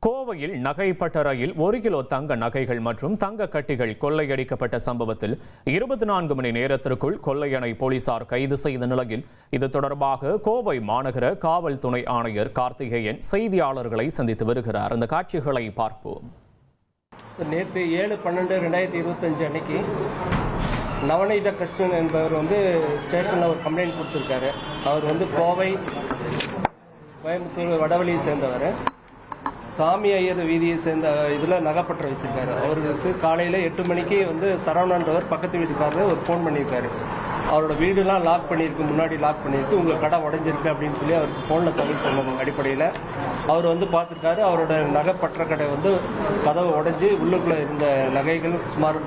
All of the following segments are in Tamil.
கோவையில் நகை பட்டறையில் 1 கிலோ தங்க நகைகள் மற்றும் தங்க கட்டிகள் கொள்ளையடிக்கப்பட்ட சம்பவத்தில் 24 மணி நேரத்திற்குள் கொள்ளையனை போலீசார் கைது செய்த நிலையில் இது தொடர்பாக கோவை மாநகர காவல் துணை ஆணையர் கார்த்திகேயன் செய்தியாளர்களை சந்தித்து வருகிறார். அந்த காட்சிகளை பார்ப்போம். நேற்று 7/12/2025 அன்னைக்கு நவநீத கிருஷ்ணன் என்பவர் ஸ்டேஷனில் ஒரு கம்ப்ளைண்ட் கொடுத்துருக்காரு. அவர் கோயம்புத்தூர் வடவழியை சேர்ந்தவர். சாமி ஐயர் வீதியை சேர்ந்த இதில் நகைப்பற்ற வச்சிருக்காரு. அவருக்கு காலையில் 8 மணிக்கு சரவணன்றவர் பக்கத்து வீட்டுக்காரர் ஒரு ஃபோன் பண்ணியிருக்காரு. அவரோட வீடுலாம் லாக் பண்ணியிருக்கு, முன்னாடி லாக் பண்ணியிருக்கு, உங்கள் கடை உடஞ்சிருக்கு அப்படின்னு சொல்லி அவருக்கு ஃபோனில் தகவல் சொன்னது அடிப்படையில் அவர் பார்த்துருக்காரு. அவரோட நகைப்பற்ற கடை கதவு உடஞ்சி உள்ளுக்குள்ளே இருந்த நகைகள் சுமார்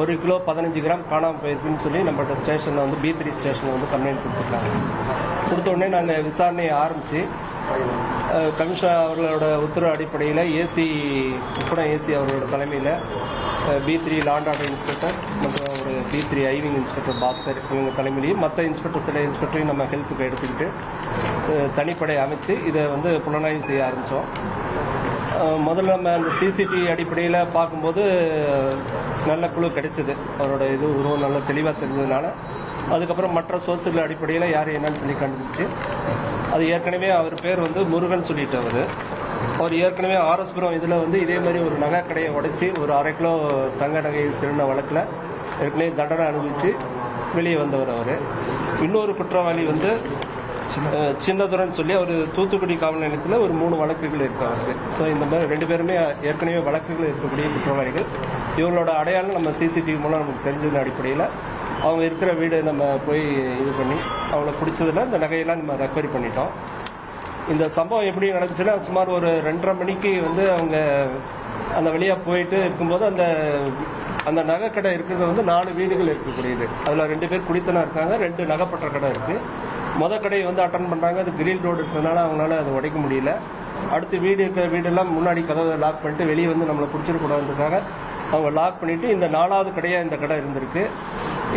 1 கிலோ 15 கிராம் காணாமல் போயிருக்குன்னு சொல்லி நம்மளோட ஸ்டேஷனில் B3 ஸ்டேஷனில் கம்ப்ளைண்ட் கொடுத்துருக்காங்க. கொடுத்த உடனே நாங்கள் விசாரணையை ஆரம்பித்து கமிஷனர் அவர்களோட உத்தரவு அடிப்படையில் ஏசி அவர்களோட தலைமையில் B3 லாண்ட் ஆர்டர் இன்ஸ்பெக்டர் மற்றும் ஒரு B3 ஐவிங் இன்ஸ்பெக்டர் பாஸ்கர் இவங்க தலைமையிலையும் மற்ற சில இன்ஸ்பெக்டரையும் நம்ம ஹெல்ப்புக்கு எடுத்துக்கிட்டு தனிப்படை அமைச்சு இதை புலனாய்வு செய்ய ஆரம்பித்தோம். முதல்ல நம்ம அந்த சிசிடிவி அடிப்படையில் பார்க்கும்போது நல்ல குழு கிடைச்சது. அவரோட உருவம் நல்ல தெளிவாக தெரிஞ்சதுனால அதுக்கப்புறம் மற்ற சோர்ஸுகள் அடிப்படையில் யார் என்னன்னு சொல்லி கண்டுபிடிச்சு அது ஏற்கனவே அவர் பேர் முருகன் சொல்லிட்டு அவர் ஏற்கனவே ஆர்எஸ்புரம் இதில் இதே மாதிரி ஒரு நகை கடையை உடைச்சி ஒரு 1/2 கிலோ தங்க நகை திருடின வழக்கில் ஏற்கனவே தண்டனை அனுபவித்து வெளியே வந்தவர். அவர் இன்னொரு குற்றவாளி சின்னதுரன் சொல்லி அவர் தூத்துக்குடி காவல் நிலையத்தில் ஒரு 3 வழக்குகள் இருக்கு அவருக்கு. ஸோ இந்த மாதிரி 2 பேருமே ஏற்கனவே வழக்குகள் இருக்கக்கூடிய குற்றவாளிகள். இவங்களோட அடையாளம் நம்ம சிசிடிவி மூலம் நமக்கு தெரிஞ்சதன் அடிப்படையில் அவங்க இருக்கிற வீடு நம்ம போய் இது பண்ணி அவங்கள பிடிச்சதில் இந்த நகையெல்லாம் நம்ம ரெக்கவரி பண்ணிட்டோம். இந்த சம்பவம் எப்படி நடந்துச்சுன்னா சுமார் ஒரு 2:30 மணிக்கு அவங்க அந்த வழியாக போயிட்டு இருக்கும்போது அந்த நகை கடை இருக்கிறது 4 வீடுகள் இருக்கக்கூடியது. அதில் 2 பேர் குடித்தனம் இருக்காங்க, 2 நகைப்பற்ற கடை இருக்குது. மொதல் கடை அட்டன் பண்ணுறாங்க. அது கிரில் ரோடு இருக்கிறதுனால அவங்களால அதை உடைக்க முடியல. அடுத்து இருக்கிற வீடெல்லாம் முன்னாடி கதவை லாக் பண்ணிட்டு வெளியே நம்மளை பிடிச்சிடக்கூடாதுக்காக அவங்க லாக் பண்ணிவிட்டு இந்த 4வது கடையாக இந்த கடை இருந்திருக்கு.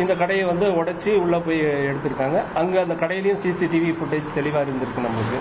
இந்த கடையை உடைச்சி உள்ளே போய் எடுத்திருக்காங்க. அங்கே அந்த கடையிலையும் சிசிடிவி ஃபுட்டேஜ் தெளிவாக இருந்திருக்கு நம்மளுக்கு.